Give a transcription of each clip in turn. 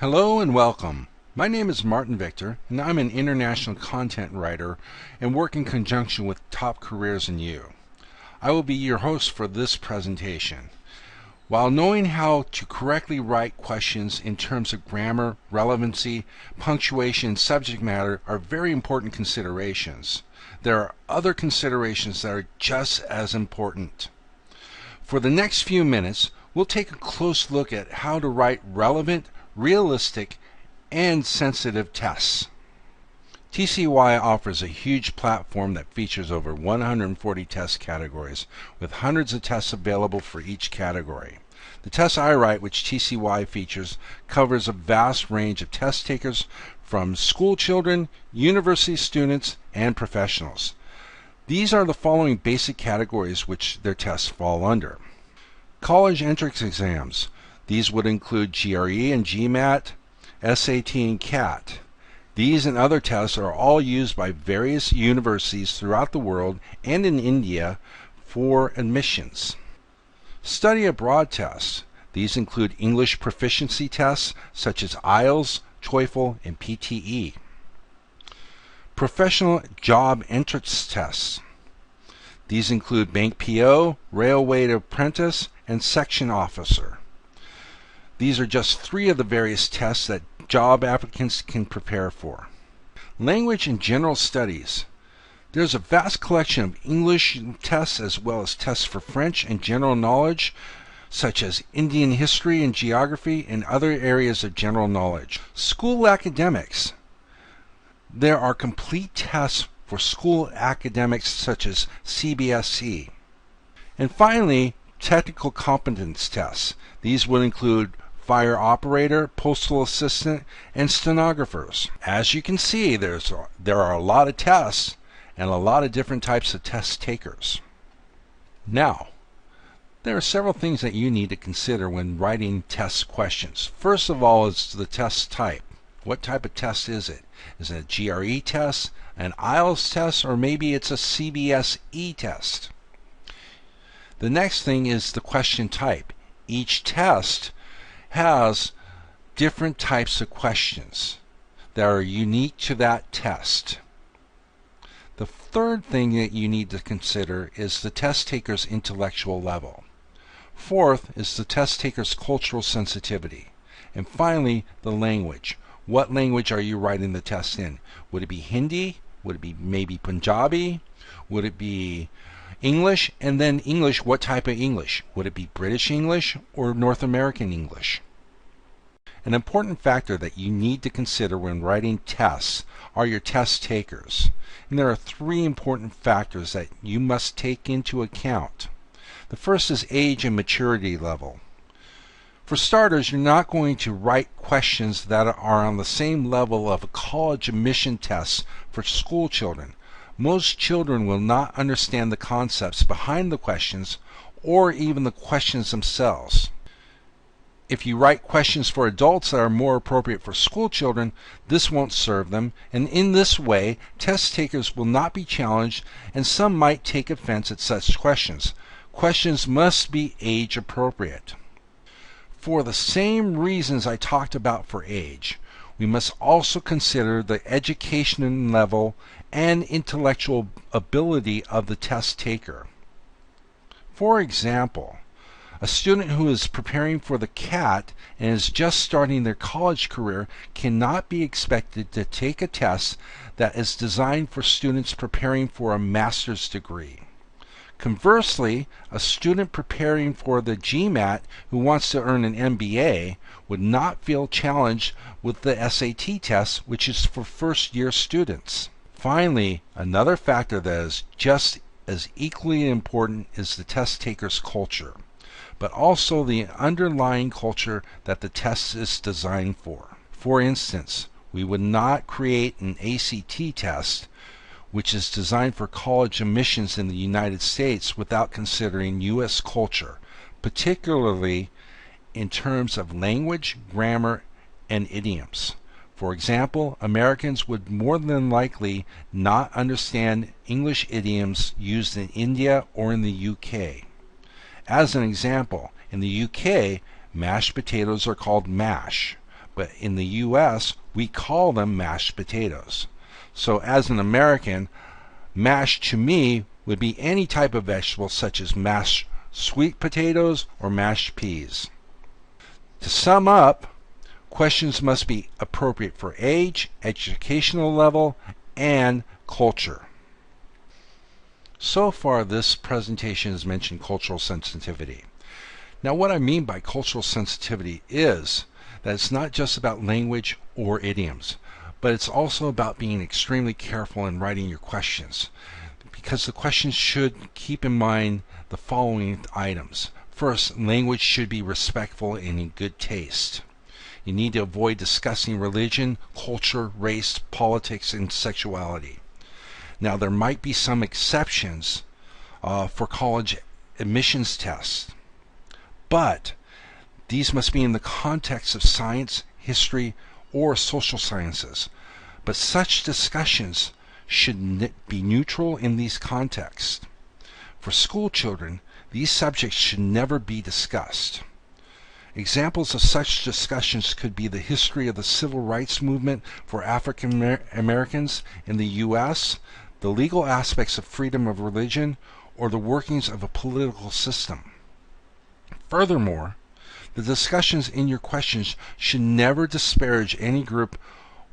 Hello and welcome. My name is Martin Victor, and I'm an international content writer and work in conjunction with Top Careers in U. I will be your host for this presentation. While knowing how to correctly write questions in terms of grammar, relevancy, punctuation, and subject matter are very important considerations, there are other considerations that are just as important. For the next few minutes, we'll take a close look at how to write relevant, realistic, and sensitive tests. TCY offers a huge platform that features over 140 test categories, with hundreds of tests available for each category. The test I write, which TCY features, covers a vast range of test takers from school children, university students, and professionals. These are the following basic categories which their tests fall under. College entrance exams. These would include GRE and GMAT, SAT and CAT. These and other tests are all used by various universities throughout the world and in India for admissions. Study abroad tests. These include English proficiency tests such as IELTS, TOEFL, and PTE. Professional job entrance tests. These include Bank PO, Railway Apprentice, and Section Officer. These are just three of the various tests that job applicants can prepare for. Language and general studies. There's a vast collection of English tests as well as tests for French and general knowledge, such as Indian history and geography and other areas of general knowledge. School academics. There are complete tests for school academics such as CBSE. And finally, technical competence tests. These would include fire operator, postal assistant, and stenographers. As you can see, there are a lot of tests and a lot of different types of test takers. Now, there are several things that you need to consider when writing test questions. First of all is the test type. What type of test is it? Is it a GRE test, an IELTS test, or maybe it's a CBSE test? The next thing is the question type. Each test has different types of questions that are unique to that test. The third thing that you need to consider is the test taker's intellectual level. Fourth is the test taker's cultural sensitivity. And finally, the language. What language are you writing the test in? Would it be Hindi? Would it be maybe Punjabi? Would it be English? And then English, what type of English? Would it be British English or North American English? An important factor that you need to consider when writing tests are your test takers. And there are three important factors that you must take into account. The first is age and maturity level. For starters, you're not going to write questions that are on the same level of a college admission test for school children. Most children will not understand the concepts behind the questions or even the questions themselves. If you write questions for adults that are more appropriate for school children, this won't serve them, and in this way, test takers will not be challenged, and some might take offense at such questions. Questions must be age appropriate. For the same reasons I talked about for age, we must also consider the education level and intellectual ability of the test taker. For example, a student who is preparing for the CAT and is just starting their college career cannot be expected to take a test that is designed for students preparing for a master's degree. Conversely, a student preparing for the GMAT who wants to earn an MBA would not feel challenged with the SAT test, which is for first-year students. Finally, another factor that is just as equally important is the test taker's culture, but also the underlying culture that the test is designed for. For instance, we would not create an ACT test which is designed for college admissions in the United States without considering U.S. culture, particularly in terms of language, grammar, and idioms. For example, Americans would more than likely not understand English idioms used in India or in the UK. As an example, in the UK, mashed potatoes are called mash, but in the U.S. we call them mashed potatoes. So as an American, mashed to me would be any type of vegetable such as mashed sweet potatoes or mashed peas. To sum up, questions must be appropriate for age, educational level, and culture. So far, this presentation has mentioned cultural sensitivity. Now, what I mean by cultural sensitivity is that it's not just about language or idioms, but it's also about being extremely careful in writing your questions, because the questions should keep in mind the following items. First, language should be respectful and in good taste. You need to avoid discussing religion, culture, race, politics, and sexuality. Now, there might be some exceptions for college admissions tests, but these must be in the context of science, history, or social sciences. But such discussions should be neutral in these contexts. For school children, these subjects should never be discussed. Examples of such discussions could be the history of the civil rights movement for African Americans in the U.S., the legal aspects of freedom of religion, or the workings of a political system. Furthermore, the discussions in your questions should never disparage any group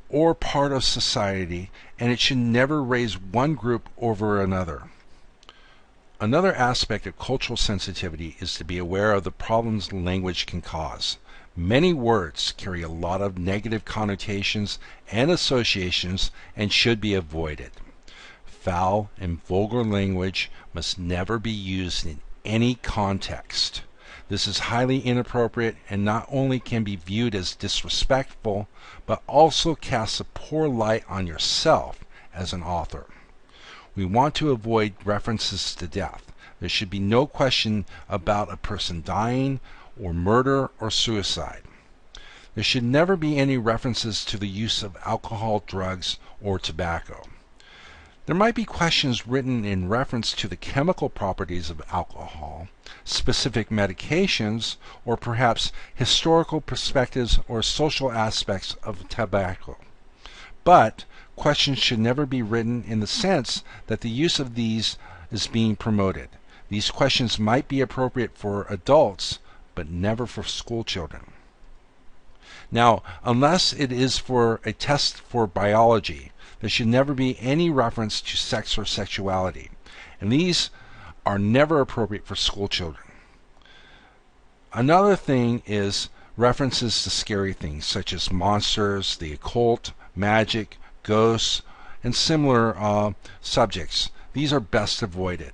or part of society, and it should never raise one group over another. Another aspect of cultural sensitivity is to be aware of the problems language can cause. Many words carry a lot of negative connotations and associations and should be avoided. Foul and vulgar language must never be used in any context. This is highly inappropriate and not only can be viewed as disrespectful, but also casts a poor light on yourself as an author. We want to avoid references to death. There should be no question about a person dying, or murder, or suicide. There should never be any references to the use of alcohol, drugs, or tobacco. There might be questions written in reference to the chemical properties of alcohol, specific medications, or perhaps historical perspectives or social aspects of tobacco. But questions should never be written in the sense that the use of these is being promoted. These questions might be appropriate for adults, but never for school children. Now, unless it is for a test for biology, there should never be any reference to sex or sexuality, and these are never appropriate for school children. Another thing is references to scary things such as monsters, the occult, magic, ghosts, and similar subjects. These are best avoided.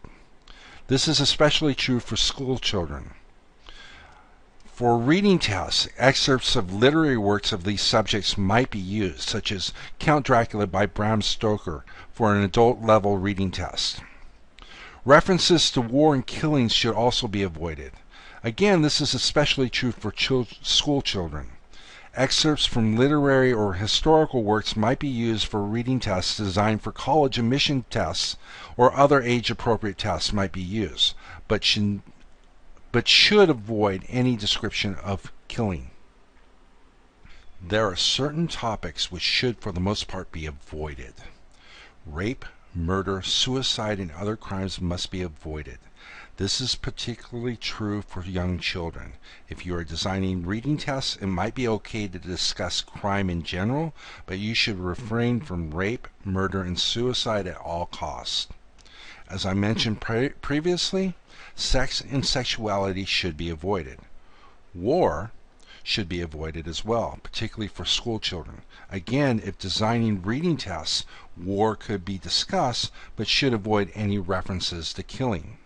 This is especially true for school children. For reading tests, excerpts of literary works of these subjects might be used, such as Count Dracula by Bram Stoker, for an adult-level reading test. References to war and killings should also be avoided. Again, this is especially true for school children. Excerpts from literary or historical works might be used for reading tests designed for college admission tests, or other age-appropriate tests might be used, but should avoid any description of killing. There are certain topics which should, for the most part, be avoided. Rape, murder, suicide, and other crimes must be avoided. This is particularly true for young children. If you are designing reading tests, it might be okay to discuss crime in general, but you should refrain from rape, murder, and suicide at all costs. As I mentioned previously, sex and sexuality should be avoided. War should be avoided as well, particularly for school children. Again, if designing reading tests, war could be discussed, but should avoid any references to killing.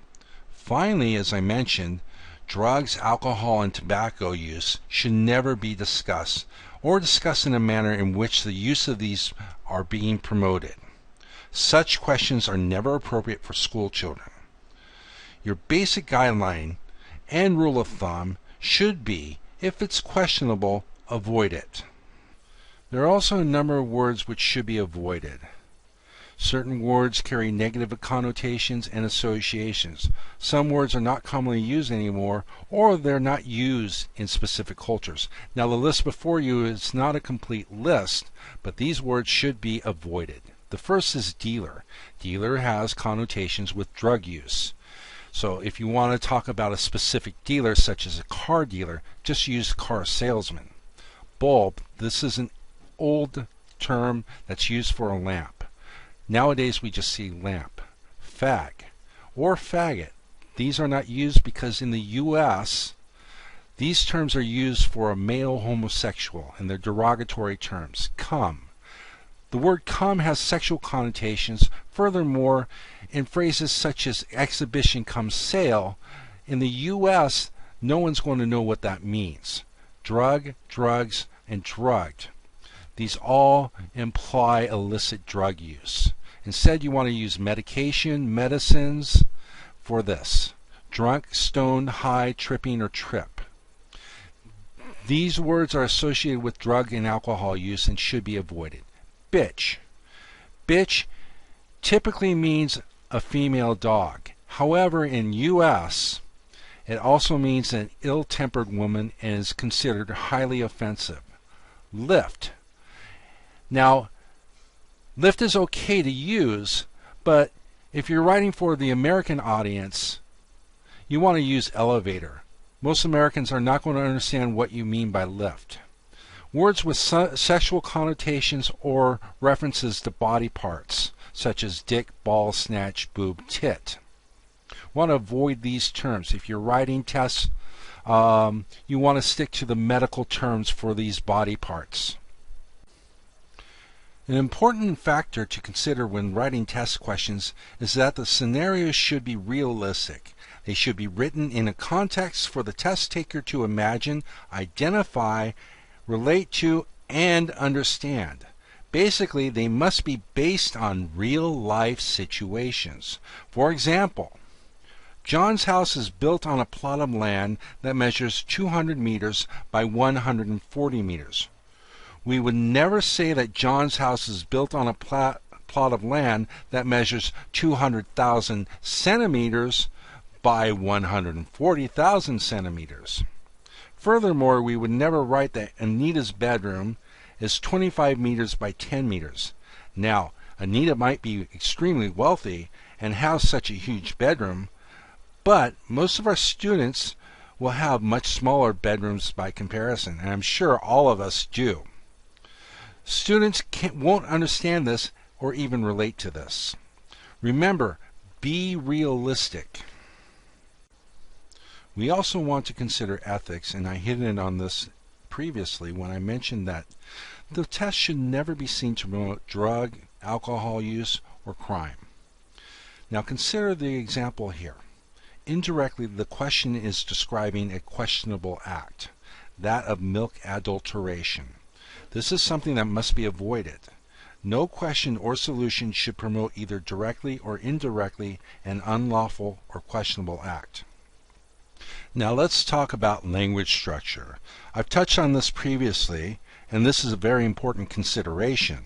Finally, as I mentioned, drugs, alcohol, and tobacco use should never be discussed, or discussed in a manner in which the use of these are being promoted. Such questions are never appropriate for school children. Your basic guideline and rule of thumb should be, if it's questionable, avoid it. There are also a number of words which should be avoided. Certain words carry negative connotations and associations. Some words are not commonly used anymore, or they're not used in specific cultures. Now, the list before you is not a complete list, but these words should be avoided. The first is dealer. Dealer has connotations with drug use. So if you want to talk about a specific dealer, such as a car dealer, just use car salesman. Bulb, this is an old term that's used for a lamp. Nowadays we just see lamp. Fag or faggot. These are not used because in the U.S. these terms are used for a male homosexual and they're derogatory terms. Cum. The word cum has sexual connotations. Furthermore, in phrases such as exhibition cum sale, in the U.S. no one's going to know what that means. Drug, drugs, and drugged. These all imply illicit drug use. Instead, you want to use medication, medicines for this. Drunk, stoned, high, tripping, or trip. These words are associated with drug and alcohol use and should be avoided. Bitch. Bitch typically means a female dog. However, in U.S., it also means an ill-tempered woman and is considered highly offensive. Lift. Now, lift is okay to use, but if you're writing for the American audience, you want to use elevator. Most Americans are not going to understand what you mean by lift. Words with sexual connotations or references to body parts, such as dick, ball, snatch, boob, tit. Want to avoid these terms. If you're writing tests, you want to stick to the medical terms for these body parts. An important factor to consider when writing test questions is that the scenarios should be realistic. They should be written in a context for the test taker to imagine, identify, relate to, and understand. Basically, they must be based on real-life situations. For example, John's house is built on a plot of land that measures 200 meters by 140 meters. We would never say that John's house is built on a plot of land that measures 200,000 centimeters by 140,000 centimeters. Furthermore, we would never write that Anita's bedroom is 25 meters by 10 meters. Now, Anita might be extremely wealthy and have such a huge bedroom, but most of our students will have much smaller bedrooms by comparison, and I'm sure all of us do. Students won't understand this or even relate to this. Remember, be realistic. We also want to consider ethics, and I hit in on this previously when I mentioned that the test should never be seen to promote drug, alcohol use, or crime. Now consider the example here. Indirectly, the question is describing a questionable act, that of milk adulteration. This is something that must be avoided. No question or solution should promote either directly or indirectly an unlawful or questionable act. Now let's talk about language structure. I've touched on this previously, and this is a very important consideration.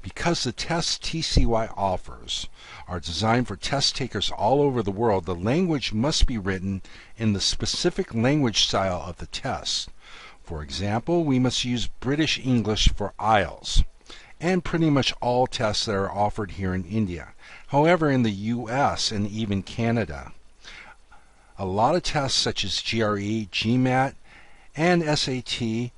Because the tests TCY offers are designed for test takers all over the world, the language must be written in the specific language style of the test. For example, we must use British English for IELTS, and pretty much all tests that are offered here in India. However, in the US and even Canada, a lot of tests such as GRE, GMAT, and SAT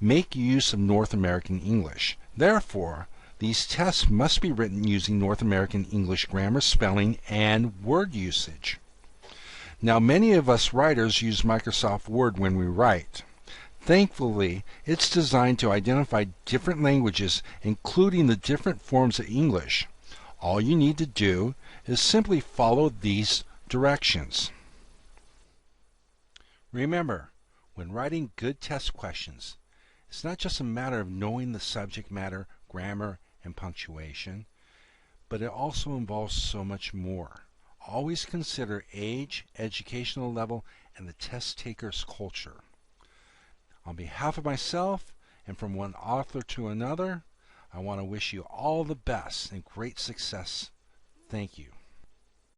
make use of North American English. Therefore, these tests must be written using North American English grammar, spelling, and word usage. Now, many of us writers use Microsoft Word when we write. Thankfully, it's designed to identify different languages, including the different forms of English. All you need to do is simply follow these directions. Remember, when writing good test questions, it's not just a matter of knowing the subject matter, grammar, and punctuation, but it also involves so much more. Always consider age, educational level, and the test taker's culture. On behalf of myself and from one author to another, I want to wish you all the best and great success. Thank you.